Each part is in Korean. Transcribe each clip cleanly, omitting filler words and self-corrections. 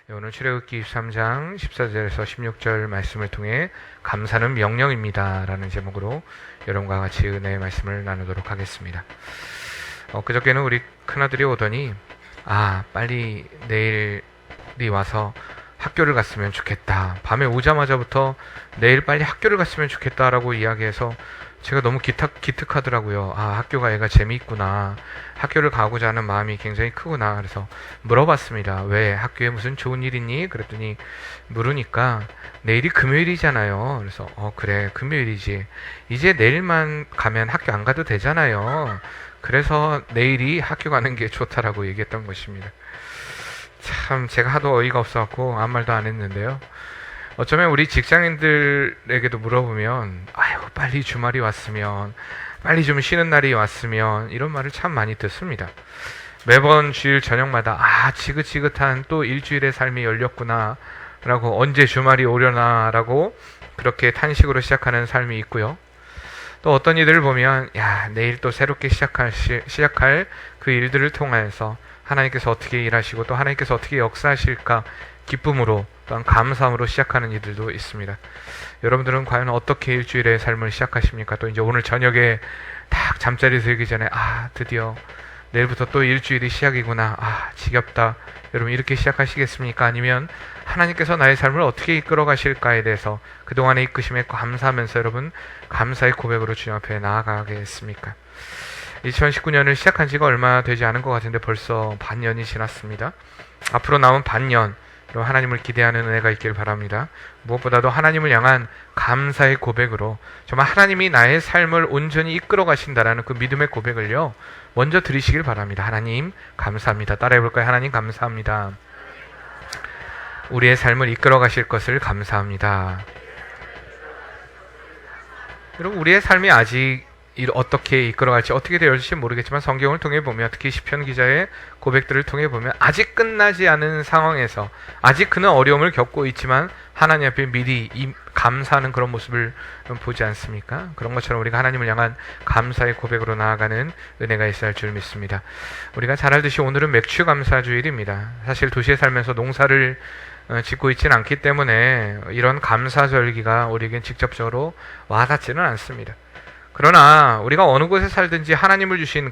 오늘 출애굽기 23장 14절에서 16절 말씀을 통해 감사는 명령입니다 라는 제목으로 여러분과 같이 은혜의 말씀을 나누도록 하겠습니다. 그저께는 우리 큰아들이 오더니 빨리 내일이 와서 학교를 갔으면 좋겠다, 밤에 오자마자부터 내일 빨리 학교를 갔으면 좋겠다라고 이야기해서 제가 너무 기특하더라고요. 학교가 애가 재미있구나, 학교를 가고자 하는 마음이 굉장히 크구나. 그래서 물어봤습니다. 왜, 학교에 무슨 좋은 일 있니? 그랬더니 물으니까 내일이 금요일이잖아요. 그래서 그래, 금요일이지. 이제 내일만 가면 학교 안 가도 되잖아요. 그래서 내일이 학교 가는 게 좋다라고 얘기했던 것입니다. 참 제가 하도 어이가 없어갖고 아무 말도 안 했는데요. 어쩌면 우리 직장인들에게도 물어보면 빨리 주말이 왔으면, 빨리 좀 쉬는 날이 왔으면, 이런 말을 참 많이 듣습니다. 매번 주일 저녁마다 지긋지긋한 또 일주일의 삶이 열렸구나 라고, 언제 주말이 오려나 라고 그렇게 탄식으로 시작하는 삶이 있고요. 또 어떤 이들을 보면 내일 또 새롭게 시작할 그 일들을 통하여서 하나님께서 어떻게 일하시고 또 하나님께서 어떻게 역사하실까 기쁨으로 또한 감사함으로 시작하는 이들도 있습니다. 여러분들은 과연 어떻게 일주일의 삶을 시작하십니까? 또 이제 오늘 저녁에 딱 잠자리 들기 전에 드디어 내일부터 또 일주일이 시작이구나, 지겹다, 여러분 이렇게 시작하시겠습니까? 아니면 하나님께서 나의 삶을 어떻게 이끌어 가실까에 대해서 그동안의 이끄심에 감사하면서 여러분 감사의 고백으로 주님 앞에 나아가겠습니까? 2019년을 시작한 지가 얼마 되지 않은 것 같은데 벌써 반년이 지났습니다. 앞으로 남은 반년 하나님을 기대하는 은혜가 있길 바랍니다. 무엇보다도 하나님을 향한 감사의 고백으로 정말 하나님이 나의 삶을 온전히 이끌어 가신다라는 그 믿음의 고백을요 먼저 드리시길 바랍니다. 하나님 감사합니다. 따라해볼까요? 하나님 감사합니다. 우리의 삶을 이끌어 가실 것을 감사합니다. 여러분, 우리의 삶이 아직 어떻게 이끌어갈지, 어떻게 되어질지 모르겠지만 성경을 통해 보면, 특히 시편 기자의 고백들을 통해 보면 아직 끝나지 않은 상황에서 아직 그는 어려움을 겪고 있지만 하나님 앞에 미리 감사하는 그런 모습을 보지 않습니까? 그런 것처럼 우리가 하나님을 향한 감사의 고백으로 나아가는 은혜가 있어야 할 줄 믿습니다. 우리가 잘 알듯이 오늘은 맥주 감사 주일입니다. 사실 도시에 살면서 농사를 짓고 있지는 않기 때문에 이런 감사절기가 우리에겐 직접적으로 와닿지는 않습니다. 그러나 우리가 어느 곳에 살든지 하나님을 주신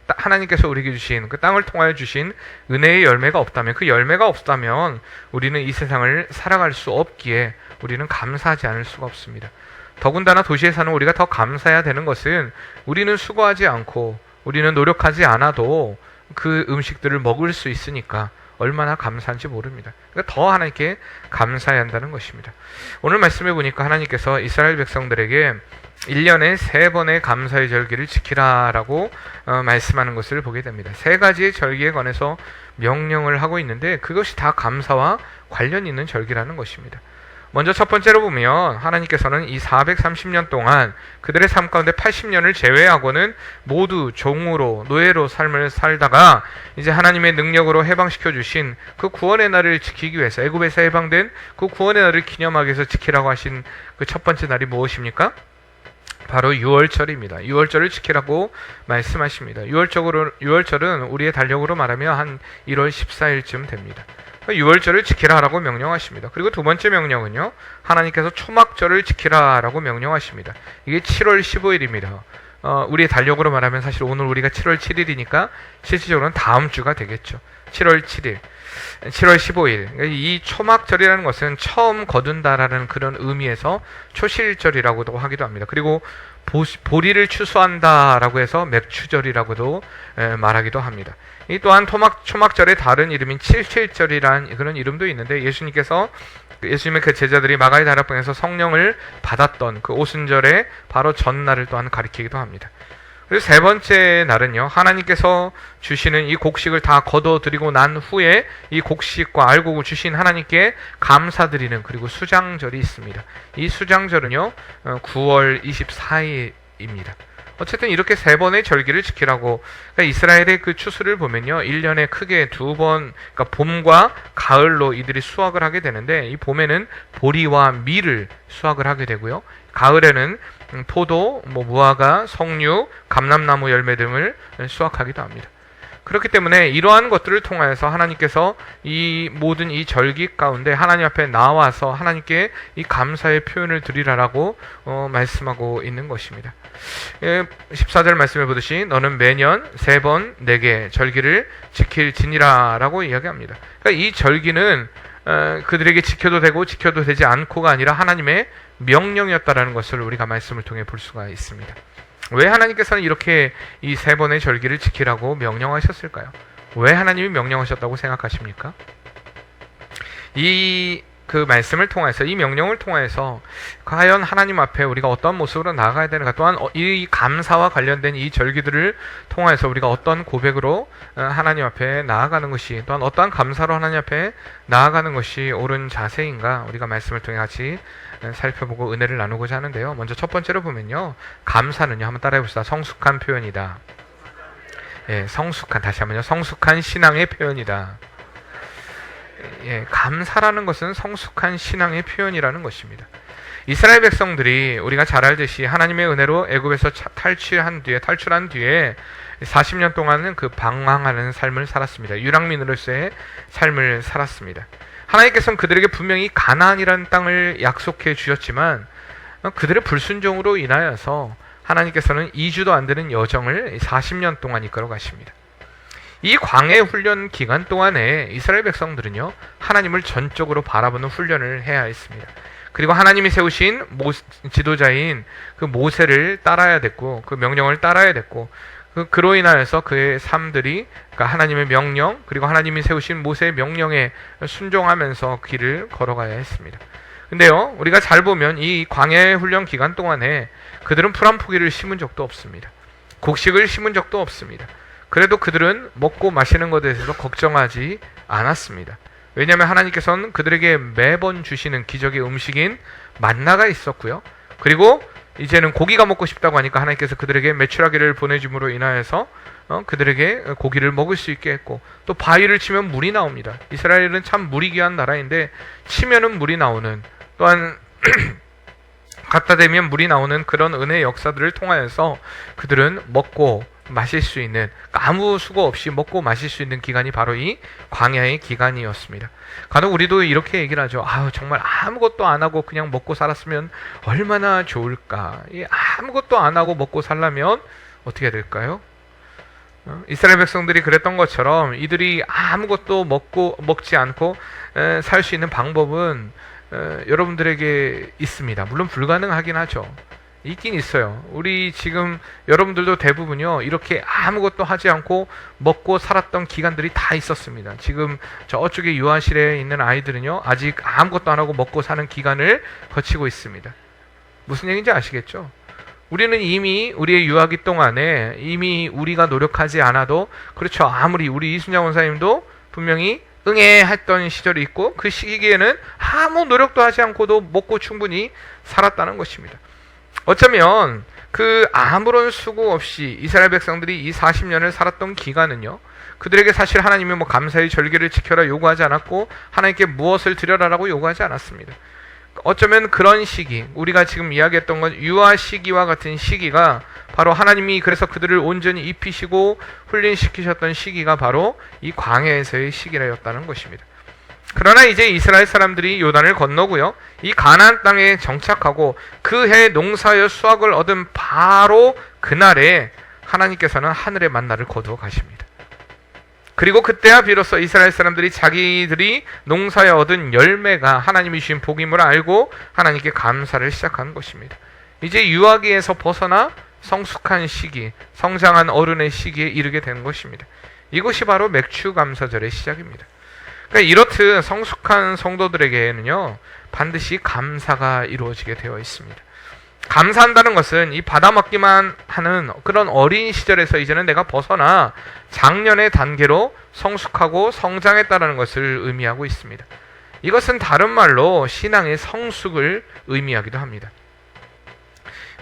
하나님께서 우리에게 주신 그 땅을 통하여 주신 은혜의 열매가 없다면 우리는 이 세상을 살아갈 수 없기에 우리는 감사하지 않을 수가 없습니다. 더군다나 도시에 사는 우리가 더 감사해야 되는 것은 우리는 수고하지 않고 우리는 노력하지 않아도 그 음식들을 먹을 수 있으니까 얼마나 감사한지 모릅니다. 그러니까 더 하나님께 감사해야 한다는 것입니다. 오늘 말씀해 보니까 하나님께서 이스라엘 백성들에게 1년에 3번의 감사의 절기를 지키라라고 말씀하는 것을 보게 됩니다. 3가지의 절기에 관해서 명령을 하고 있는데 그것이 다 감사와 관련 있는 절기라는 것입니다. 먼저 첫 번째로 보면 하나님께서는 이 430년 동안 그들의 삶 가운데 80년을 제외하고는 모두 종으로, 노예로 삶을 살다가 이제 하나님의 능력으로 해방시켜 주신 그 구원의 날을 지키기 위해서, 애굽에서 해방된 그 구원의 날을 기념하기 위해서 지키라고 하신 그 첫 번째 날이 무엇입니까? 바로 유월절입니다. 유월절을 지키라고 말씀하십니다. 유월절은 우리의 달력으로 말하면 한 1월 14일쯤 됩니다. 유월절을 지키라라고 명령하십니다. 그리고 두 번째 명령은요, 하나님께서 초막절을 지키라라고 명령하십니다. 이게 7월 15일입니다. 우리의 달력으로 말하면 사실 오늘 우리가 7월 7일이니까 실질적으로는 다음 주가 되겠죠. 7월 7일, 7월 15일. 이 초막절이라는 것은 처음 거둔다라는 그런 의미에서 초실절이라고도 하기도 합니다. 그리고 보리를 추수한다라고 해서 맥추절이라고도 말하기도 합니다. 이 또한 초막절의 다른 이름인 칠칠절이라는 그런 이름도 있는데, 예수님의 그 제자들이 마가의 다락방에서 성령을 받았던 그 오순절의 바로 전날을 또한 가리키기도 합니다. 그리고 세 번째 날은요, 하나님께서 주시는 이 곡식을 다 거둬들이고 난 후에 이 곡식과 알곡을 주신 하나님께 감사드리는, 그리고 수장절이 있습니다. 이 수장절은요 9월 24일입니다. 어쨌든 이렇게 3번의 절기를 지키라고, 그러니까 이스라엘의 그 추수를 보면요 1년에 크게 2번, 그러니까 봄과 가을로 이들이 수확을 하게 되는데, 이 봄에는 보리와 밀을 수확을 하게 되고요, 가을에는 포도, 무화과, 석류, 감람나무 열매 등을 수확하기도 합니다. 그렇기 때문에 이러한 것들을 통하여서 하나님께서 이 모든 이 절기 가운데 하나님 앞에 나와서 하나님께 이 감사의 표현을 드리라라고 말씀하고 있는 것입니다. 14절 말씀해 보듯이 너는 매년 3번 내게 절기를 지킬지니라 라고 이야기합니다. 그러니까 이 절기는 그들에게 지켜도 되고 지켜도 되지 않고가 아니라 하나님의 명령이었다라는 것을 우리가 말씀을 통해 볼 수가 있습니다. 왜 하나님께서는 이렇게 이 3번의 절기를 지키라고 명령하셨을까요? 왜 하나님이 명령하셨다고 생각하십니까? 그 말씀을 통해서, 이 명령을 통해서 과연 하나님 앞에 우리가 어떤 모습으로 나아가야 되는가, 또한 이 감사와 관련된 이 절기들을 통해서 우리가 어떤 고백으로 하나님 앞에 나아가는 것이, 또한 어떠한 감사로 하나님 앞에 나아가는 것이 옳은 자세인가, 우리가 말씀을 통해 같이 살펴보고 은혜를 나누고자 하는데요. 먼저 첫 번째로 보면요, 감사는요, 한번 따라해 봅시다. 성숙한 표현이다. 다시 한번요. 성숙한 신앙의 표현이다. 감사라는 것은 성숙한 신앙의 표현이라는 것입니다. 이스라엘 백성들이 우리가 잘 알듯이 하나님의 은혜로 애굽에서 탈출한 뒤에 40년 동안은 그 방황하는 삶을 살았습니다. 유랑민으로서의 삶을 살았습니다. 하나님께서는 그들에게 분명히 가나안이라는 땅을 약속해 주셨지만 그들의 불순종으로 인하여서 하나님께서는 2주도 안 되는 여정을 40년 동안 이끌어 가십니다. 이 광해 훈련 기간 동안에 이스라엘 백성들은요, 하나님을 전적으로 바라보는 훈련을 해야 했습니다. 그리고 하나님이 세우신 지도자인 그 모세를 따라야 됐고, 그 명령을 따라야 됐고, 그로 인하여서 그의 삶들이, 그러니까 하나님의 명령, 그리고 하나님이 세우신 모세의 명령에 순종하면서 길을 걸어가야 했습니다. 근데요, 우리가 잘 보면 이 광해 훈련 기간 동안에 그들은 풀 한 포기를 심은 적도 없습니다. 곡식을 심은 적도 없습니다. 그래도 그들은 먹고 마시는 것에 대해서 걱정하지 않았습니다. 왜냐하면 하나님께서는 그들에게 매번 주시는 기적의 음식인 만나가 있었고요. 그리고 이제는 고기가 먹고 싶다고 하니까 하나님께서 그들에게 메추라기를 보내줌으로 인하여서 그들에게 고기를 먹을 수 있게 했고, 또 바위를 치면 물이 나옵니다. 이스라엘은 참 물이 귀한 나라인데 치면은 물이 나오는, 또한 갖다 대면 물이 나오는 그런 은혜의 역사들을 통하여서 그들은 먹고 마실 수 있는, 아무 수고 없이 먹고 마실 수 있는 기간이 바로 이 광야의 기간이었습니다. 간혹 우리도 이렇게 얘기를 하죠. 정말 아무것도 안 하고 그냥 먹고 살았으면 얼마나 좋을까. 아무것도 안 하고 먹고 살려면 어떻게 해야 될까요? 이스라엘 백성들이 그랬던 것처럼 이들이 아무것도 먹지 않고 살 수 있는 방법은 여러분들에게 있습니다. 물론 불가능하긴 하죠. 있긴 있어요. 우리 지금 여러분들도 대부분요, 이렇게 아무것도 하지 않고 먹고 살았던 기간들이 다 있었습니다. 지금 저쪽에 유아실에 있는 아이들은요, 아직 아무것도 안 하고 먹고 사는 기간을 거치고 있습니다. 무슨 얘기인지 아시겠죠? 우리는 이미 우리의 유아기 동안에 이미 우리가 노력하지 않아도, 그렇죠, 아무리 우리 이순자 원사님도 분명히 응애했던 시절이 있고, 그 시기에는 아무 노력도 하지 않고도 먹고 충분히 살았다는 것입니다. 어쩌면 그 아무런 수고 없이 이스라엘 백성들이 이 40년을 살았던 기간은요, 그들에게 사실 하나님이 감사의 절기를 지켜라 요구하지 않았고, 하나님께 무엇을 드려라라고 요구하지 않았습니다. 어쩌면 그런 시기, 우리가 지금 이야기했던 건 유아 시기와 같은 시기가 바로 하나님이 그래서 그들을 온전히 입히시고 훈련시키셨던 시기가 바로 이 광야에서의 시기라였다는 것입니다. 그러나 이제 이스라엘 사람들이 요단을 건너고요, 이 가나안 땅에 정착하고 그 해 농사여 수확을 얻은 바로 그날에 하나님께서는 하늘의 만나를 거두어 가십니다. 그리고 그때야 비로소 이스라엘 사람들이 자기들이 농사에 얻은 열매가 하나님이 주신 복임을 알고 하나님께 감사를 시작하는 것입니다. 이제 유아기에서 벗어나 성숙한 시기, 성장한 어른의 시기에 이르게 되는 것입니다. 이것이 바로 맥추감사절의 시작입니다. 그러니까 이렇듯 성숙한 성도들에게는요, 반드시 감사가 이루어지게 되어 있습니다. 감사한다는 것은 이 받아먹기만 하는 그런 어린 시절에서 이제는 내가 벗어나 장년의 단계로 성숙하고 성장했다는 것을 의미하고 있습니다. 이것은 다른 말로 신앙의 성숙을 의미하기도 합니다.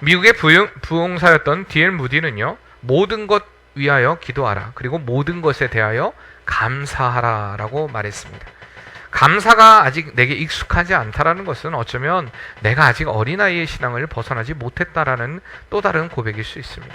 미국의 부흥사였던 D.L. 무디는요, 모든 것 위하여 기도하라, 그리고 모든 것에 대하여 감사하라 라고 말했습니다. 감사가 아직 내게 익숙하지 않다라는 것은 어쩌면 내가 아직 어린아이의 신앙을 벗어나지 못했다라는 또 다른 고백일 수 있습니다.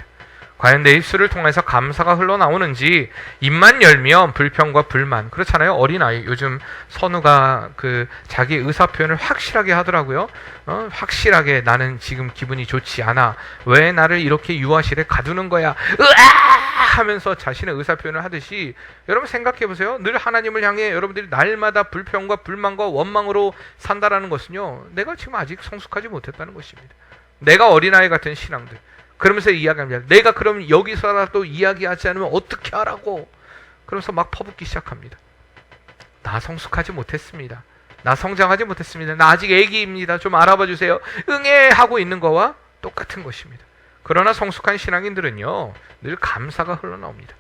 과연 내 입술을 통해서 감사가 흘러나오는지. 입만 열면 불평과 불만. 그렇잖아요. 어린아이 요즘 선우가 그 자기 의사 표현을 확실하게 하더라고요. 확실하게 나는 지금 기분이 좋지 않아. 왜 나를 이렇게 유아실에 가두는 거야. 으아! 하면서 자신의 의사 표현을 하듯이, 여러분 생각해 보세요. 늘 하나님을 향해 여러분들이 날마다 불평과 불만과 원망으로 산다라는 것은요, 내가 지금 아직 성숙하지 못했다는 것입니다. 내가 어린아이 같은 신앙들 그러면서 이야기합니다. 내가 그럼 여기서라도 이야기하지 않으면 어떻게 하라고. 그러면서 막 퍼붓기 시작합니다. 나 성숙하지 못했습니다. 나 성장하지 못했습니다. 나 아직 애기입니다. 좀 알아봐 주세요. 응애 하고 있는 거와 똑같은 것입니다. 그러나 성숙한 신앙인들은요, 늘 감사가 흘러나옵니다.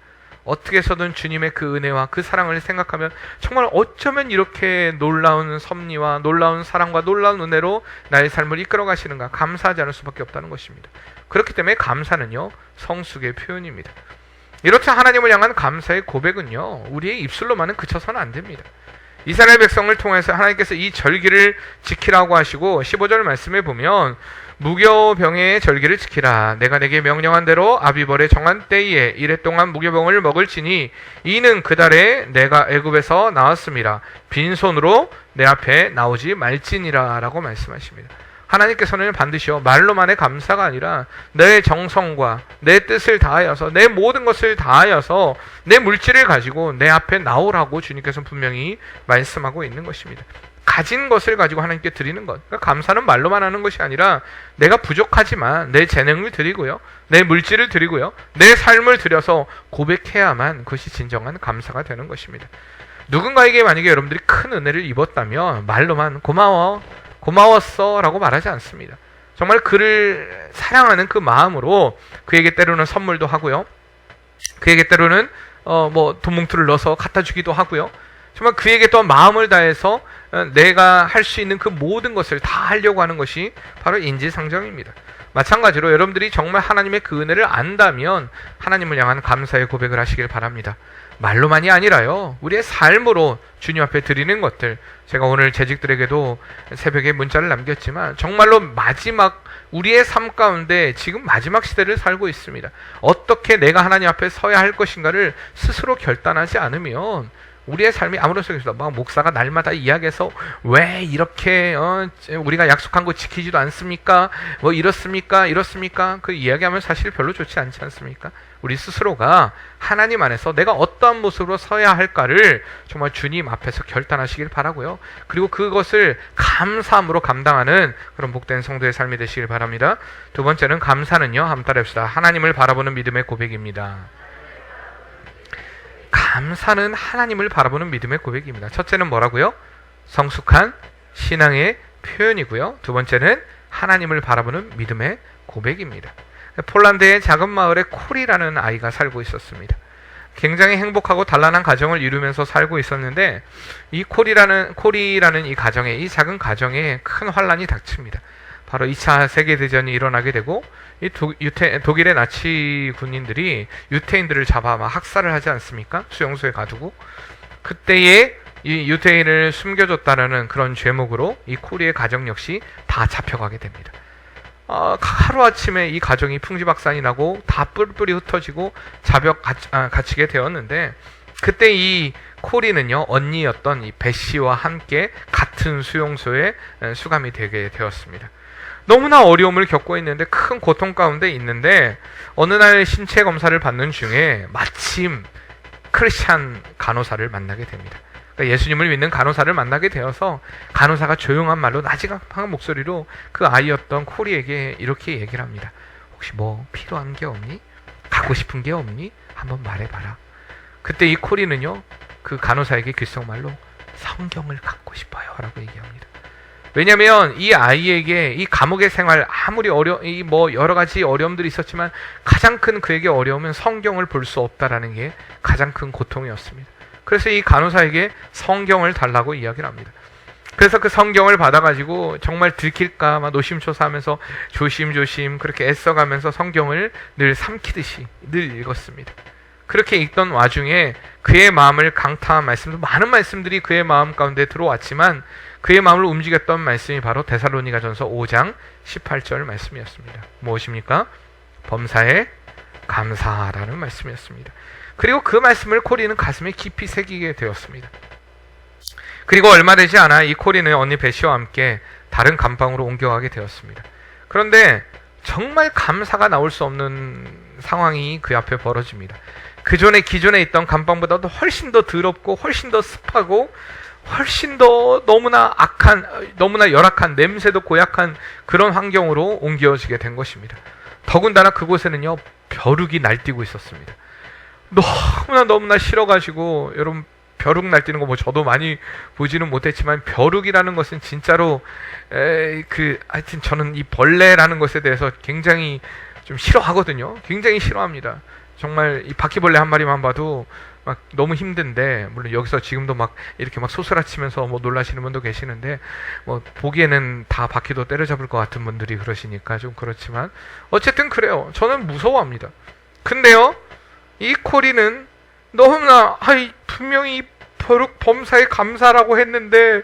어떻게 해서든 주님의 그 은혜와 그 사랑을 생각하면 정말 어쩌면 이렇게 놀라운 섭리와 놀라운 사랑과 놀라운 은혜로 나의 삶을 이끌어 가시는가, 감사하지 않을 수밖에 없다는 것입니다. 그렇기 때문에 감사는요, 성숙의 표현입니다. 이렇게 하나님을 향한 감사의 고백은요, 우리의 입술로만은 그쳐서는 안 됩니다. 이스라엘 백성을 통해서 하나님께서 이 절기를 지키라고 하시고 15절 말씀에 보면 무교병의 절기를 지키라. 내가 내게 명령한 대로 아비벌의 정한 때에 이래 동안 무교병을 먹을지니 이는 그 달에 내가 애굽에서 나왔습니다. 빈손으로 내 앞에 나오지 말지니라 라고 말씀하십니다. 하나님께서는 반드시요, 말로만의 감사가 아니라 내 정성과 내 뜻을 다하여서 내 모든 것을 다하여서 내 물질을 가지고 내 앞에 나오라고 주님께서는 분명히 말씀하고 있는 것입니다. 가진 것을 가지고 하나님께 드리는 것. 그러니까 감사는 말로만 하는 것이 아니라 내가 부족하지만 내 재능을 드리고요, 내 물질을 드리고요, 내 삶을 드려서 고백해야만 그것이 진정한 감사가 되는 것입니다. 누군가에게 만약에 여러분들이 큰 은혜를 입었다면 말로만 고마워, 고마웠어 라고 말하지 않습니다. 정말 그를 사랑하는 그 마음으로 그에게 때로는 선물도 하고요, 그에게 때로는 돈 뭉투를 넣어서 갖다 주기도 하고요, 정말 그에게 또 마음을 다해서 내가 할 수 있는 그 모든 것을 다 하려고 하는 것이 바로 인지상정입니다. 마찬가지로 여러분들이 정말 하나님의 그 은혜를 안다면 하나님을 향한 감사의 고백을 하시길 바랍니다. 말로만이 아니라요, 우리의 삶으로 주님 앞에 드리는 것들. 제가 오늘 재직들에게도 새벽에 문자를 남겼지만 정말로 마지막 우리의 삶 가운데 지금 마지막 시대를 살고 있습니다. 어떻게 내가 하나님 앞에 서야 할 것인가를 스스로 결단하지 않으면 우리의 삶이 아무런 소용이 없어. 막 목사가 날마다 이야기해서 왜 이렇게 우리가 약속한 거 지키지도 않습니까? 뭐 이렇습니까? 그 이야기하면 사실 별로 좋지 않지 않습니까? 우리 스스로가 하나님 안에서 내가 어떠한 모습으로 서야 할까를 정말 주님 앞에서 결단하시길 바라고요. 그리고 그것을 감사함으로 감당하는 그런 복된 성도의 삶이 되시길 바랍니다. 두 번째는 감사는요, 한번 따라해봅시다. 하나님을 바라보는 믿음의 고백입니다. 감사는 하나님을 바라보는 믿음의 고백입니다. 첫째는 뭐라고요? 성숙한 신앙의 표현이고요. 두 번째는 하나님을 바라보는 믿음의 고백입니다. 폴란드의 작은 마을에 콜이라는 아이가 살고 있었습니다. 굉장히 행복하고 단란한 가정을 이루면서 살고 있었는데 이 콜이라는 이 가정에, 이 작은 가정에 큰 환란이 닥칩니다. 바로 2차 세계대전이 일어나게 되고 이 독일의 나치 군인들이 유태인들을 잡아 막 학살을 하지 않습니까? 수용소에 가두고. 그때에 이 유태인을 숨겨줬다는 그런 죄목으로 이 콜이의 가정 역시 다 잡혀가게 됩니다. 하루아침에 이 가정이 풍지박산이 나고 다 뿔뿔이 흩어지고 갇히게 되었는데, 그때 이 콜이는요, 언니였던 이 베시와 함께 같은 수용소에 수감이 되게 되었습니다. 너무나 어려움을 겪고 있는데, 큰 고통 가운데 있는데, 어느 날 신체 검사를 받는 중에 마침 크리스찬 간호사를 만나게 됩니다. 그러니까 예수님을 믿는 간호사를 만나게 되어서 간호사가 조용한 말로 나지막한 목소리로 그 아이였던 콜이에게 이렇게 얘기를 합니다. 혹시 뭐 필요한 게 없니? 갖고 싶은 게 없니? 한번 말해봐라. 그때 이 콜이는요, 그 간호사에게 귓속말로 성경을 갖고 싶어요 라고 얘기합니다. 왜냐하면 이 아이에게 이 감옥의 생활, 아무리 여러 가지 어려움들이 있었지만 가장 큰 그에게 어려움은 성경을 볼 수 없다라는 게 가장 큰 고통이었습니다. 그래서 이 간호사에게 성경을 달라고 이야기를 합니다. 그래서 그 성경을 받아가지고 정말 들킬까 막 노심초사하면서 조심조심 그렇게 애써가면서 성경을 늘 삼키듯이 늘 읽었습니다. 그렇게 읽던 와중에 그의 마음을 강타한 말씀도, 많은 말씀들이 그의 마음 가운데 들어왔지만 그의 마음을 움직였던 말씀이 바로 데살로니가전서 5장 18절 말씀이었습니다. 무엇입니까? 범사에 감사하라는 말씀이었습니다. 그리고 그 말씀을 코리는 가슴에 깊이 새기게 되었습니다. 그리고 얼마 되지 않아 이 코리는 언니 베시와 함께 다른 감방으로 옮겨가게 되었습니다. 그런데 정말 감사가 나올 수 없는 상황이 그 앞에 벌어집니다. 기존에 있던 감방보다도 훨씬 더 더럽고 훨씬 더 습하고 훨씬 더 너무나 열악한, 냄새도 고약한 그런 환경으로 옮겨지게 된 것입니다. 더군다나 그곳에는요, 벼룩이 날뛰고 있었습니다. 너무나 싫어가지고, 여러분, 벼룩 날뛰는 거 저도 많이 보지는 못했지만, 벼룩이라는 것은 진짜로, 하여튼 저는 이 벌레라는 것에 대해서 굉장히 좀 싫어하거든요. 굉장히 싫어합니다. 정말 이 바퀴벌레 한 마리만 봐도 막 너무 힘든데, 물론 여기서 지금도 이렇게 소스라치면서 놀라시는 분도 계시는데, 보기에는 다 바퀴도 때려잡을 것 같은 분들이 그러시니까 좀 그렇지만, 어쨌든 그래요. 저는 무서워합니다. 근데요, 이 코리는 너무나, 분명히 벼룩 범사에 감사라고 했는데,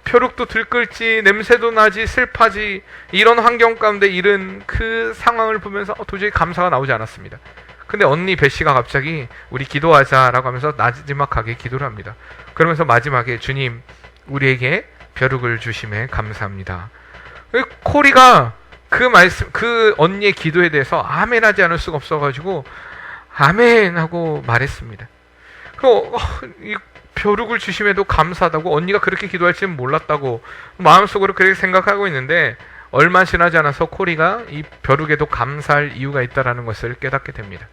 벼룩도 들끓지, 냄새도 나지, 슬퍼지, 이런 환경 가운데 이른 그 상황을 보면서 도저히 감사가 나오지 않았습니다. 근데 언니 베시가 갑자기 우리 기도하자라고 하면서 나지막하게 기도를 합니다. 그러면서 마지막에 주님, 우리에게 벼룩을 주심에 감사합니다. 코리가 그 언니의 기도에 대해서 아멘 하지 않을 수가 없어가지고 아멘 하고 말했습니다. 이 벼룩을 주심에도 감사하다고, 언니가 그렇게 기도할 줄은 몰랐다고 마음속으로 그렇게 생각하고 있는데, 얼마 지나지 않아서 코리가 이 벼룩에도 감사할 이유가 있다는 것을 깨닫게 됩니다.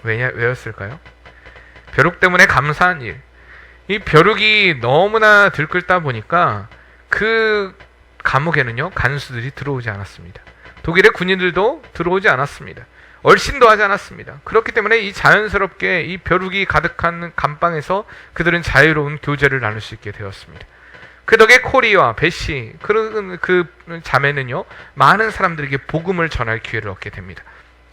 왜였을까요? 벼룩 때문에 감사한 일. 이 벼룩이 너무나 들끓다 보니까 그 감옥에는요, 간수들이 들어오지 않았습니다. 독일의 군인들도 들어오지 않았습니다. 얼씬도 하지 않았습니다. 그렇기 때문에 이 자연스럽게 이 벼룩이 가득한 감방에서 그들은 자유로운 교제를 나눌 수 있게 되었습니다. 그 덕에 코리와 베시, 그 자매는요, 많은 사람들에게 복음을 전할 기회를 얻게 됩니다.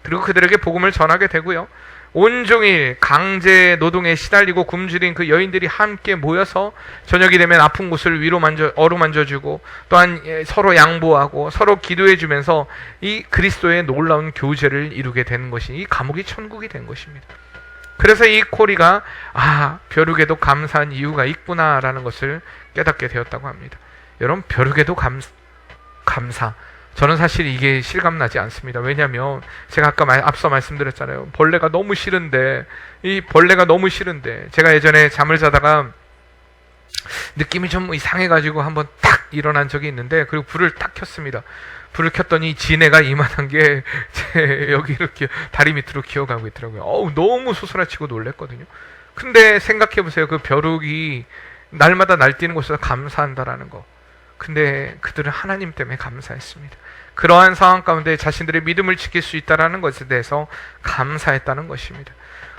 그리고 그들에게 복음을 전하게 되고요, 온종일 강제 노동에 시달리고 굶주린 그 여인들이 함께 모여서 저녁이 되면 아픈 곳을 어루만져주고, 또한 서로 양보하고 서로 기도해주면서 이 그리스도의 놀라운 교제를 이루게 되는 것이, 이 감옥이 천국이 된 것입니다. 그래서 이 코리가 벼룩에도 감사한 이유가 있구나라는 것을 깨닫게 되었다고 합니다. 여러분, 벼룩에도 감사. 저는 사실 이게 실감나지 않습니다. 왜냐하면 제가 아까 앞서 말씀드렸잖아요. 벌레가 너무 싫은데 제가 예전에 잠을 자다가 느낌이 좀 이상해가지고 한번 딱 일어난 적이 있는데, 그리고 불을 딱 켰습니다. 불을 켰더니 지네가 이만한 게 제 여기 이렇게 다리 밑으로 기어가고 있더라고요. 너무 소스라치고 놀랬거든요. 근데 생각해보세요. 그 벼룩이 날마다 날뛰는 곳에서 감사한다라는 거. 근데 그들은 하나님 때문에 감사했습니다. 그러한 상황 가운데 자신들의 믿음을 지킬 수 있다는 것에 대해서 감사했다는 것입니다.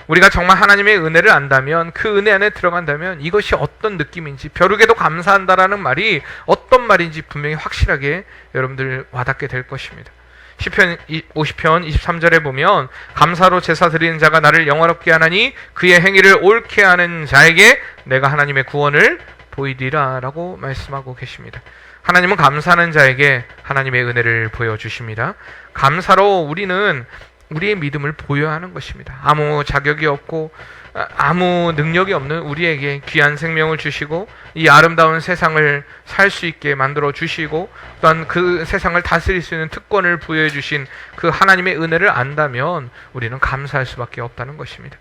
우리가 정말 하나님의 은혜를 안다면, 그 은혜 안에 들어간다면 이것이 어떤 느낌인지, 벼룩에도 감사한다라는 말이 어떤 말인지 분명히 확실하게 여러분들 와닿게 될 것입니다. 시편 50편 23절에 보면, 감사로 제사 드리는 자가 나를 영화롭게 하나니 그의 행위를 옳게 하는 자에게 내가 하나님의 구원을 보이리라 라고 말씀하고 계십니다. 하나님은 감사하는 자에게 하나님의 은혜를 보여주십니다. 감사로 우리는 우리의 믿음을 보여야 하는 것입니다. 아무 자격이 없고 아무 능력이 없는 우리에게 귀한 생명을 주시고 이 아름다운 세상을 살 수 있게 만들어 주시고, 또한 그 세상을 다스릴 수 있는 특권을 부여해 주신 그 하나님의 은혜를 안다면 우리는 감사할 수밖에 없다는 것입니다.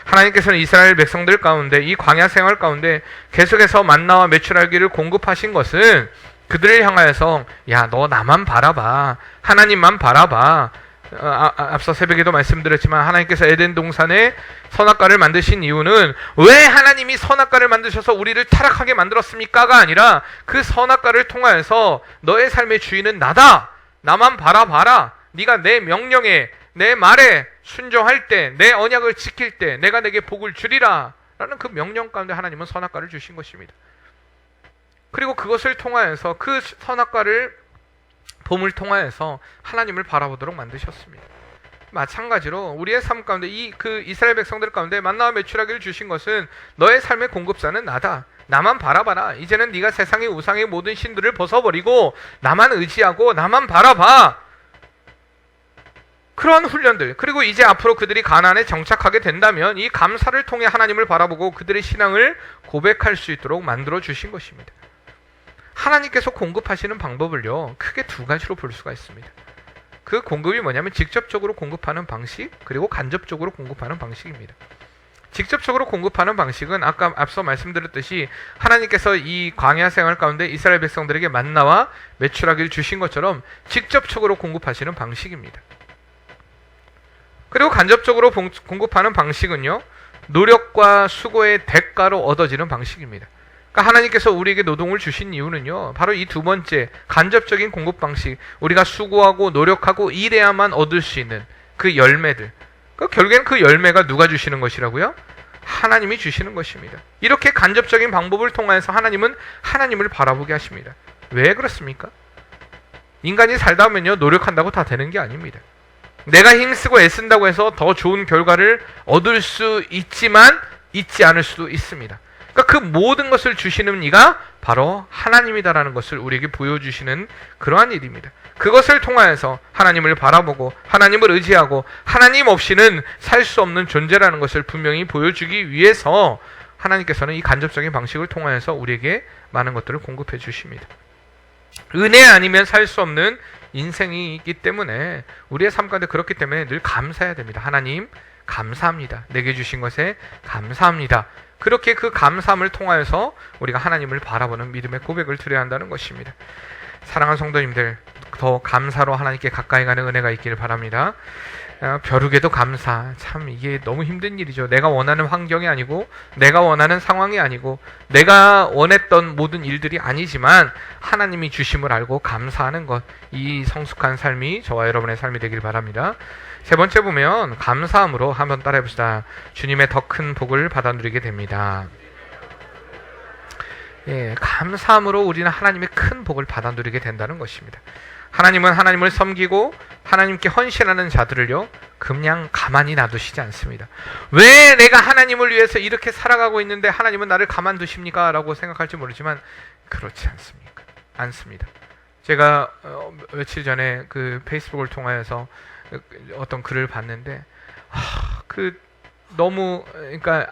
하나님께서는 이스라엘 백성들 가운데, 이 광야 생활 가운데 계속해서 만나와 메추라기를 공급하신 것은 그들을 향하여서, 너 나만 바라봐, 하나님만 바라봐. 앞서 새벽에도 말씀드렸지만, 하나님께서 에덴 동산에 선악과를 만드신 이유는 왜 하나님이 선악과를 만드셔서 우리를 타락하게 만들었습니까가 아니라, 그 선악과를 통하여서 너의 삶의 주인은 나다, 나만 바라봐라, 네가 내 명령에, 내 말에 순종할 때, 내 언약을 지킬 때 내가 내게 복을 주리라 라는 그 명령 가운데 하나님은 선악과를 주신 것입니다. 그리고 그것을 통하여서, 그 선악과를 봄을 통하여서 하나님을 바라보도록 만드셨습니다. 마찬가지로 우리의 삶 가운데 그 이스라엘 백성들 가운데 만나와 메추라기를 주신 것은 너의 삶의 공급자는 나다, 나만 바라봐라, 이제는 네가 세상의 우상의 모든 신들을 벗어버리고 나만 의지하고 나만 바라봐. 그런 훈련들, 그리고 이제 앞으로 그들이 가나안에 정착하게 된다면 이 감사를 통해 하나님을 바라보고 그들의 신앙을 고백할 수 있도록 만들어 주신 것입니다. 하나님께서 공급하시는 방법을요, 크게 두 가지로 볼 수가 있습니다. 그 공급이 뭐냐면 직접적으로 공급하는 방식, 그리고 간접적으로 공급하는 방식입니다. 직접적으로 공급하는 방식은 아까 앞서 말씀드렸듯이 하나님께서 이 광야 생활 가운데 이스라엘 백성들에게 만나와 메추라기를 주신 것처럼 직접적으로 공급하시는 방식입니다. 그리고 간접적으로 공급하는 방식은요, 노력과 수고의 대가로 얻어지는 방식입니다. 그러니까 하나님께서 우리에게 노동을 주신 이유는요, 바로 이 두 번째 간접적인 공급 방식, 우리가 수고하고 노력하고 일해야만 얻을 수 있는 그 열매들, 결국엔 그 열매가 누가 주시는 것이라고요? 하나님이 주시는 것입니다. 이렇게 간접적인 방법을 통해서 하나님은 하나님을 바라보게 하십니다. 왜 그렇습니까? 인간이 살다 보면요, 노력한다고 다 되는 게 아닙니다. 내가 힘쓰고 애쓴다고 해서 더 좋은 결과를 얻을 수 있지만 있지 않을 수도 있습니다. 그러니까 그 모든 것을 주시는 이가 바로 하나님이다라는 것을 우리에게 보여주시는 그러한 일입니다. 그것을 통하여서 하나님을 바라보고 하나님을 의지하고 하나님 없이는 살 수 없는 존재라는 것을 분명히 보여주기 위해서 하나님께서는 이 간접적인 방식을 통하여서 우리에게 많은 것들을 공급해 주십니다. 은혜 아니면 살 수 없는 인생이 있기 때문에 우리의 삶 가운데 그렇기 때문에 늘 감사해야 됩니다. 하나님 감사합니다. 내게 주신 것에 감사합니다. 그렇게 그 감사함을 통하여서 우리가 하나님을 바라보는 믿음의 고백을 드려야 한다는 것입니다. 사랑하는 성도님들, 더 감사로 하나님께 가까이 가는 은혜가 있기를 바랍니다. 벼룩에도 감사, 참 이게 너무 힘든 일이죠. 내가 원하는 환경이 아니고 내가 원하는 상황이 아니고 내가 원했던 모든 일들이 아니지만 하나님이 주심을 알고 감사하는 것, 이 성숙한 삶이 저와 여러분의 삶이 되길 바랍니다. 세 번째 보면 감사함으로 한번 따라해봅시다. 주님의 더 큰 복을 받아 누리게 됩니다. 감사함으로 우리는 하나님의 큰 복을 받아 누리게 된다는 것입니다. 하나님은 하나님을 섬기고 하나님께 헌신하는 자들을요, 그냥 가만히 놔두시지 않습니다. 왜 내가 하나님을 위해서 이렇게 살아가고 있는데 하나님은 나를 가만두십니까? 라고 생각할지 모르지만 그렇지 않습니다. 제가 며칠 전에 그 페이스북을 통하여서 어떤 글을 봤는데 너무, 그러니까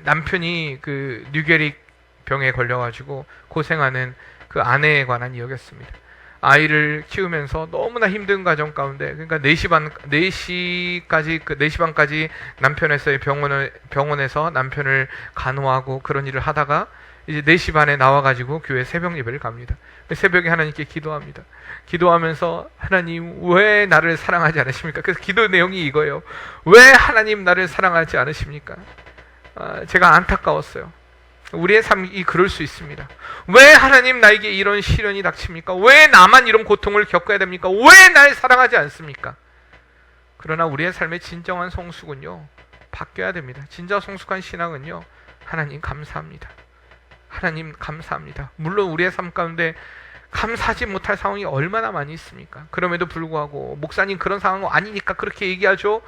남편이 그 뇌결핵 병에 걸려가지고 고생하는 그 아내에 관한 이야기였습니다. 아이를 키우면서 너무나 힘든 과정 가운데, 그러니까 4시 반까지 남편에서의 병원에서 남편을 간호하고 그런 일을 하다가 이제 4시 반에 나와가지고 교회 새벽 예배를 갑니다. 새벽에 하나님께 기도합니다. 기도하면서 하나님 왜 나를 사랑하지 않으십니까? 그래서 기도 내용이 이거예요. 왜 하나님 나를 사랑하지 않으십니까? 제가 안타까웠어요. 우리의 삶이 그럴 수 있습니다. 왜 하나님 나에게 이런 시련이 닥칩니까? 왜 나만 이런 고통을 겪어야 됩니까? 왜 날 사랑하지 않습니까? 그러나 우리의 삶의 진정한 성숙은요, 바뀌어야 됩니다. 진짜 성숙한 신앙은요, 하나님 감사합니다. 하나님 감사합니다. 물론 우리의 삶 가운데 감사하지 못할 상황이 얼마나 많이 있습니까? 그럼에도 불구하고 목사님 그런 상황은 아니니까 그렇게 얘기하죠.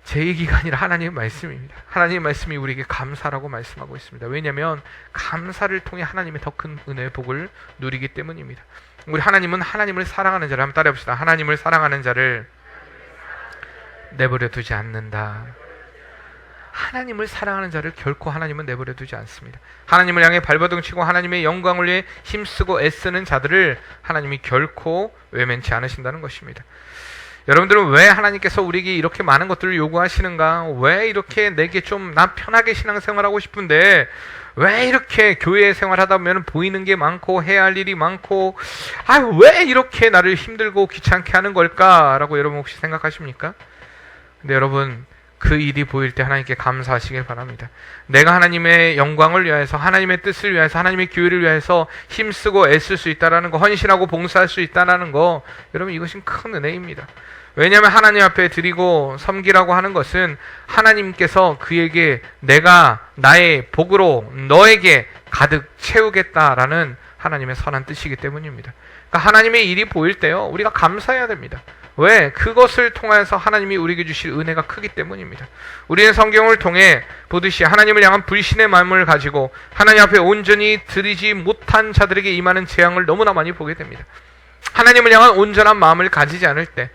제 얘기가 아니라 하나님의 말씀입니다. 하나님의 말씀이 우리에게 감사라고 말씀하고 있습니다. 왜냐하면 감사를 통해 하나님의 더 큰 은혜의 복을 누리기 때문입니다. 우리 하나님은 하나님을 사랑하는 자를 한번 따라해봅시다. 하나님을 사랑하는 자를 내버려 두지 않는다. 하나님을 사랑하는 자를 결코 하나님은 내버려 두지 않습니다. 하나님을 향해 발버둥 치고 하나님의 영광을 위해 힘쓰고 애쓰는 자들을 하나님이 결코 외면치 않으신다는 것입니다. 여러분들은 왜 하나님께서 우리에게 이렇게 많은 것들을 요구하시는가? 왜 이렇게 내게 좀 나 편하게 신앙생활하고 싶은데 왜 이렇게 교회 생활하다 보면 보이는 게 많고 해야 할 일이 많고 왜 이렇게 나를 힘들고 귀찮게 하는 걸까라고 여러분 혹시 생각하십니까? 근데 여러분, 그 일이 보일 때 하나님께 감사하시길 바랍니다. 내가 하나님의 영광을 위해서, 하나님의 뜻을 위해서, 하나님의 교회를 위해서 힘쓰고 애쓸 수 있다는 거, 헌신하고 봉사할 수 있다는 거, 여러분 이것은 큰 은혜입니다. 왜냐하면 하나님 앞에 드리고 섬기라고 하는 것은 하나님께서 그에게 내가 나의 복으로 너에게 가득 채우겠다라는 하나님의 선한 뜻이기 때문입니다. 그러니까 하나님의 일이 보일 때요, 우리가 감사해야 됩니다. 왜? 그것을 통해서 하나님이 우리에게 주실 은혜가 크기 때문입니다. 우리는 성경을 통해 보듯이 하나님을 향한 불신의 마음을 가지고 하나님 앞에 온전히 드리지 못한 자들에게 임하는 재앙을 너무나 많이 보게 됩니다. 하나님을 향한 온전한 마음을 가지지 않을 때,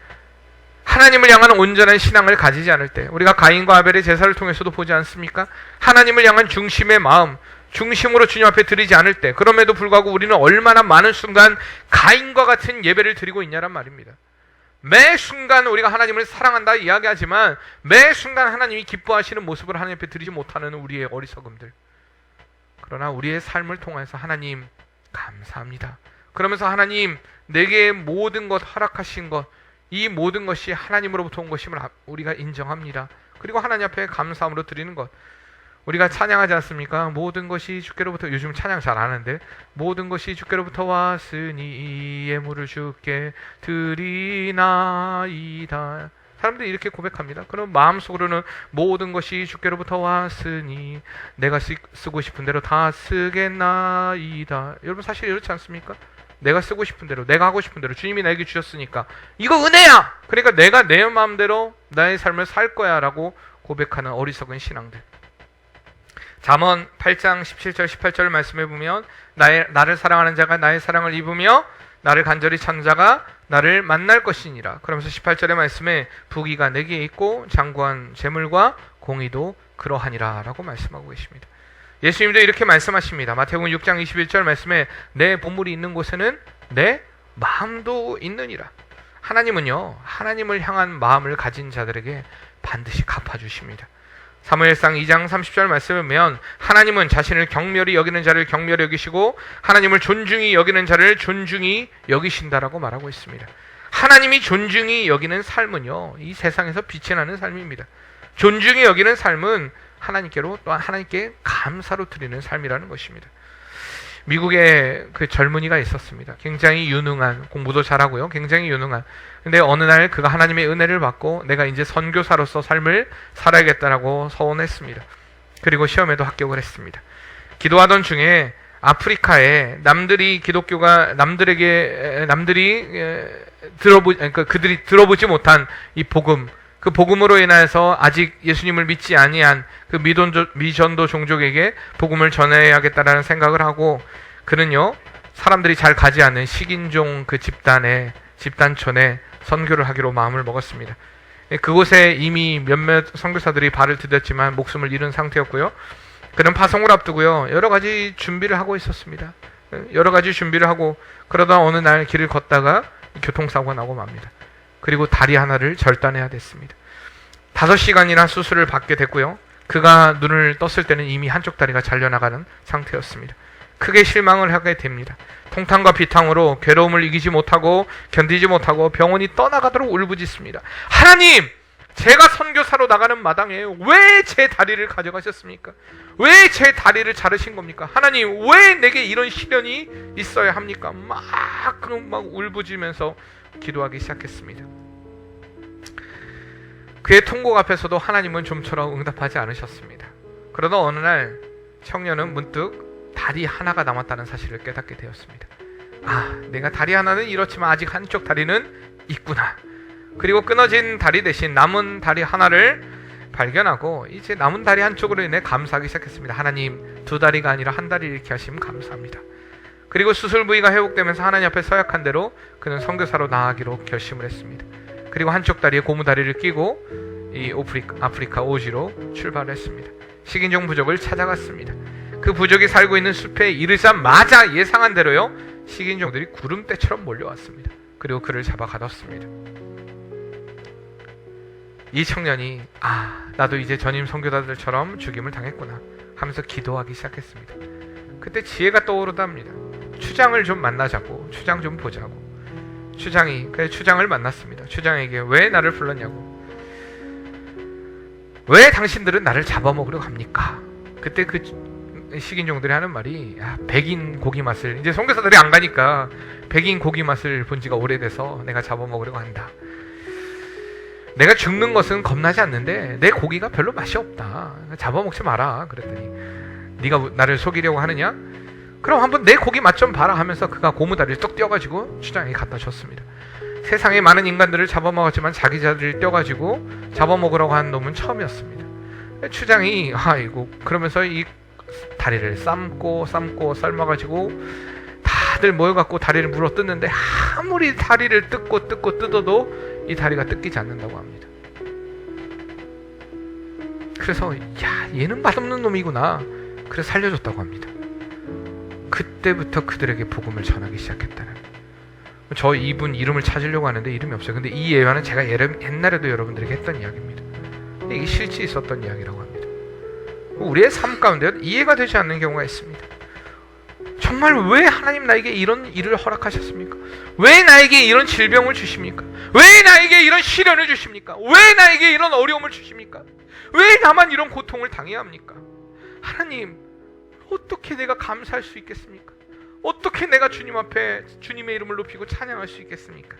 하나님을 향한 온전한 신앙을 가지지 않을 때, 우리가 가인과 아벨의 제사를 통해서도 보지 않습니까? 하나님을 향한 중심의 마음, 중심으로 주님 앞에 드리지 않을 때, 그럼에도 불구하고 우리는 얼마나 많은 순간 가인과 같은 예배를 드리고 있냐란 말입니다. 매 순간 우리가 하나님을 사랑한다 이야기하지만 매 순간 하나님이 기뻐하시는 모습을 하나님 앞에 드리지 못하는 우리의 어리석음들. 그러나 우리의 삶을 통해서 하나님 감사합니다. 그러면서 하나님 내게 모든 것 허락하신 것, 이 모든 것이 하나님으로부터 온 것임을 우리가 인정합니다. 그리고 하나님 앞에 감사함으로 드리는 것. 우리가 찬양하지 않습니까? 모든 것이 주께로부터, 요즘 찬양 잘 안 하는데, 모든 것이 주께로부터 왔으니 예물을 주께 드리나이다. 사람들이 이렇게 고백합니다. 그럼 마음속으로는 모든 것이 주께로부터 왔으니 내가 쓰고 싶은 대로 다 쓰겠나이다. 여러분 사실 이렇지 않습니까? 내가 쓰고 싶은 대로, 내가 하고 싶은 대로 주님이 나에게 주셨으니까 이거 은혜야! 그러니까 내가 내 마음대로 나의 삶을 살 거야 라고 고백하는 어리석은 신앙들. 잠언 8장 17절 18절 말씀해 보면 나를 사랑하는 자가 나의 사랑을 입으며 나를 간절히 찾는 자가 나를 만날 것이니라. 그러면서 18절의 말씀에 부귀가 내게 있고 장구한 재물과 공의도 그러하니라 라고 말씀하고 계십니다. 예수님도 이렇게 말씀하십니다. 마태복음 6장 21절 말씀에 내 보물이 있는 곳에는 내 마음도 있느니라. 하나님은요, 하나님을 향한 마음을 가진 자들에게 반드시 갚아주십니다. 사무엘상 2장 30절 말씀을 보면 하나님은 자신을 경멸히 여기는 자를 경멸히 여기시고 하나님을 존중히 여기는 자를 존중히 여기신다라고 말하고 있습니다. 하나님이 존중히 여기는 삶은요, 이 세상에서 빛이 나는 삶입니다. 존중히 여기는 삶은 하나님께로 또한 하나님께 감사로 드리는 삶이라는 것입니다. 미국에 그 젊은이가 있었습니다. 굉장히 유능한, 공부도 잘하고요. 굉장히 유능한. 근데 어느 날 그가 하나님의 은혜를 받고 내가 이제 선교사로서 삶을 살아야겠다라고 서원했습니다. 그리고 시험에도 합격을 했습니다. 기도하던 중에 아프리카에 남들이 그들이 들어보지 못한 이 복음, 그 복음으로 인해서 아직 예수님을 믿지 아니한 그 미전도 종족에게 복음을 전해야겠다라는 생각을 하고, 그는요, 사람들이 잘 가지 않는 식인종 그 집단촌에 선교를 하기로 마음을 먹었습니다. 그곳에 이미 몇몇 선교사들이 발을 디뎠지만 목숨을 잃은 상태였고요. 그는 파송을 앞두고요, 여러 가지 준비를 하고 있었습니다. 여러 가지 준비를 하고 그러다 어느 날 길을 걷다가 교통사고가 나고 맙니다. 그리고 다리 하나를 절단해야 됐습니다. 5시간이나 수술을 받게 됐고요. 그가 눈을 떴을 때는 이미 한쪽 다리가 잘려나가는 상태였습니다. 크게 실망을 하게 됩니다. 통탕과 비탕으로 괴로움을 이기지 못하고 견디지 못하고 병원이 떠나가도록 울부짖습니다. 하나님! 제가 선교사로 나가는 마당에 왜 제 다리를 가져가셨습니까? 왜 제 다리를 자르신 겁니까? 하나님, 왜 내게 이런 시련이 있어야 합니까? 막 울부짖으면서 기도하기 시작했습니다. 그의 통곡 앞에서도 하나님은 좀처럼 응답하지 않으셨습니다. 그러다 어느 날 청년은 문득 다리 하나가 남았다는 사실을 깨닫게 되었습니다. 아, 내가 다리 하나는 잃었지만 아직 한쪽 다리는 있구나. 그리고 끊어진 다리 대신 남은 다리 하나를 발견하고 이제 남은 다리 한쪽으로 인해 감사하기 시작했습니다. 하나님, 2다리가 아니라 한 다리 잃게 하시면 감사합니다. 그리고 수술 부위가 회복되면서 하나님 앞에 서약한 대로 그는 선교사로 나아가기로 결심을 했습니다. 그리고 한쪽 다리에 고무다리를 끼고 이 아프리카 오지로 출발했습니다. 식인종 부족을 찾아갔습니다. 그 부족이 살고 있는 숲에 이르자마자 예상한 대로요, 식인종들이 구름대처럼 몰려왔습니다. 그리고 그를 잡아 가뒀습니다. 이 청년이 나도 이제 전임 선교사들처럼 죽임을 당했구나 하면서 기도하기 시작했습니다. 그때 지혜가 떠오르답니다. 추장을 좀 만나자고, 추장 좀 보자고. 추장을 만났습니다. 추장에게 왜 나를 불렀냐고. 왜 당신들은 나를 잡아먹으려고 합니까? 그때 그 식인종들이 하는 말이, 백인 고기 맛을, 이제 선교사들이 안 가니까 백인 고기 맛을 본 지가 오래돼서 내가 잡아먹으려고 한다. 내가 죽는 것은 겁나지 않는데 내 고기가 별로 맛이 없다. 잡아먹지 마라. 그랬더니 네가 나를 속이려고 하느냐? 그럼 한번 내 고기 맛 좀 봐라 하면서 그가 고무다리를 뚝 떼어가지고 추장에게 갖다 줬습니다. 세상에 많은 인간들을 잡아먹었지만 자기 자리를 떼어가지고 잡아먹으라고 한 놈은 처음이었습니다. 추장이 아이고 그러면서 이 다리를 삶고 삶아가지고 다 다들 모여갖고 다리를 물어 뜯는데 아무리 다리를 뜯고 뜯어도 이 다리가 뜯기지 않는다고 합니다. 그래서 야, 얘는 맛없는 놈이구나. 그래서 살려줬다고 합니다. 그때부터 그들에게 복음을 전하기 시작했다는. 저 이분 이름을 찾으려고 하는데 이름이 없어요. 근데 이 예화는 제가 옛날에도 여러분들에게 했던 이야기입니다. 이게 실제 있었던 이야기라고 합니다. 우리의 삶 가운데 이해가 되지 않는 경우가 있습니다. 정말 왜 하나님 나에게 이런 일을 허락하셨습니까? 왜 나에게 이런 질병을 주십니까? 왜 나에게 이런 시련을 주십니까? 왜 나에게 이런 어려움을 주십니까? 왜 나만 이런 고통을 당해야 합니까? 하나님, 어떻게 내가 감사할 수 있겠습니까? 어떻게 내가 주님 앞에 주님의 이름을 높이고 찬양할 수 있겠습니까?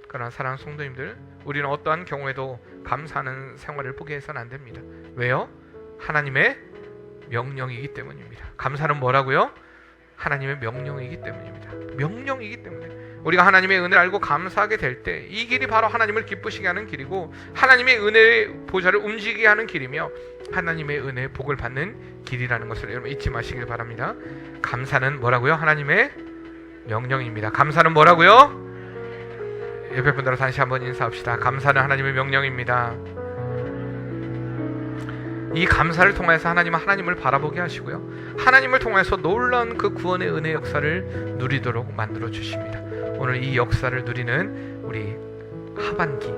그러나 사랑하는 성도님들, 우리는 어떠한 경우에도 감사하는 생활을 포기해서는 안 됩니다. 왜요? 하나님의 명령이기 때문입니다. 감사는 뭐라고요? 하나님의 명령이기 때문입니다. 명령이기 때문에 우리가 하나님의 은혜를 알고 감사하게 될 때 이 길이 바로 하나님을 기쁘시게 하는 길이고 하나님의 은혜의 보좌를 움직이게 하는 길이며 하나님의 은혜의 복을 받는 길이라는 것을 여러분 잊지 마시길 바랍니다. 감사는 뭐라고요? 하나님의 명령입니다. 감사는 뭐라고요? 옆에 분들과 다시 한번 인사합시다. 감사는 하나님의 명령입니다. 이 감사를 통해서 하나님을 바라보게 하시고요, 하나님을 통해서 놀라운 그 구원의 은혜 역사를 누리도록 만들어 주십니다. 오늘 이 역사를 누리는 우리 하반기,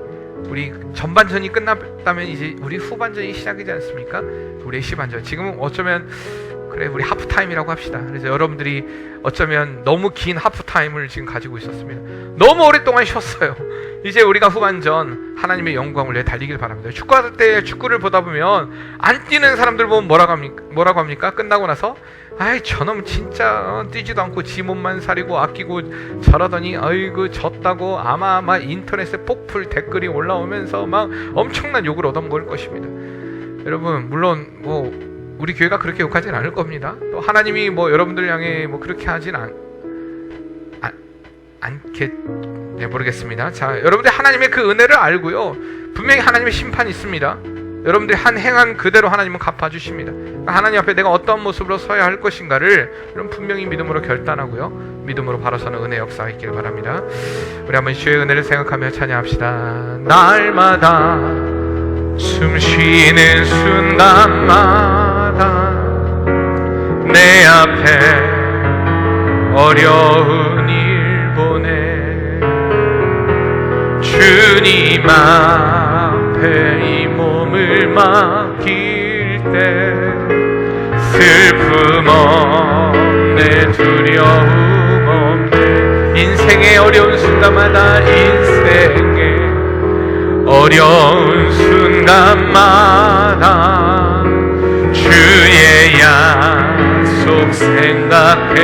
우리 전반전이 끝났다면 이제 우리 후반전이 시작이지 않습니까? 우리의 시반전. 지금은 어쩌면 그래 우리 하프타임이라고 합시다. 그래서 여러분들이 어쩌면 너무 긴 하프타임을 지금 가지고 있었습니다. 너무 오랫동안 쉬었어요. 이제 우리가 후반전 하나님의 영광을 위해 달리길 바랍니다. 축구할 때 축구를 보다 보면 안 뛰는 사람들 보면 뭐라고 합니까? 끝나고 나서 아이 저놈 진짜 뛰지도 않고 지 몸만 사리고 아끼고 저러더니 아이고 졌다고 아마 인터넷에 폭풀 댓글이 올라오면서 막 엄청난 욕을 얻어먹을 것입니다. 여러분 물론 우리 교회가 그렇게 욕하진 않을 겁니다. 또 하나님이 여러분들 향해 그렇게 하진 모르겠습니다. 자, 여러분들 하나님의 그 은혜를 알고요, 분명히 하나님의 심판이 있습니다. 여러분들이 행한 그대로 하나님은 갚아주십니다. 하나님 앞에 내가 어떤 모습으로 서야 할 것인가를 여러분 분명히 믿음으로 결단하고요, 믿음으로 바로 서는 은혜 역사가 있길 바랍니다. 우리 한번 주의 은혜를 생각하며 찬양합시다. 날마다 숨 쉬는 순간마다 내 앞에 어려운 일 보내 주님 앞에 이 몸을 맡길 때 슬픔 없네 두려움 없네 인생의 어려운 순간마다 인생의 어려운 순간마다 주의 약속 생각해보네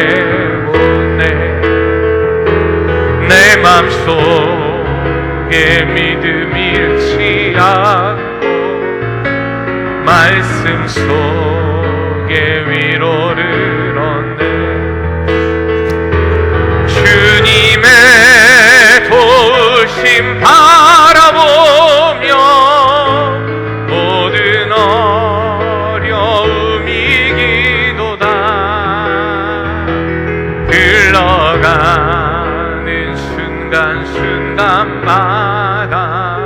내 맘속에 믿음 잃지 않고 말씀 속에 위로를 얻네 주님의 도우심 바라보며 모든 어려움 이기도다 흘러가는 순간순간마다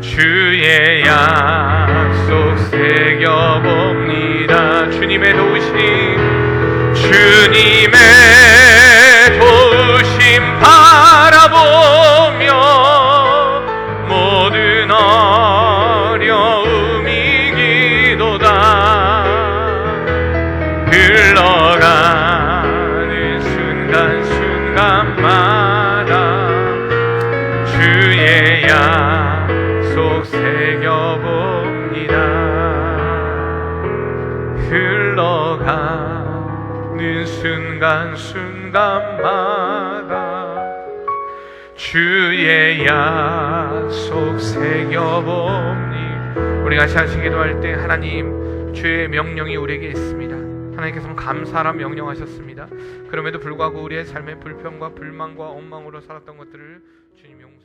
주의 약속 새겨봅니다. 주님의 도우심 바라보며 모든 어려움 이기도다 흘러가는 순간순간마다 주의 약속 새겨봅니다. 흘러가는 순간순간마다 주의 약속 새겨봅니다. 우리 같이 하신 기도할 때 하나님 주의 명령이 우리에게 있습니다. 하나님께서는 감사라 명령하셨습니다. 그럼에도 불구하고 우리의 삶의 불평과 불만과 엉망으로 살았던 것들을 주님 용서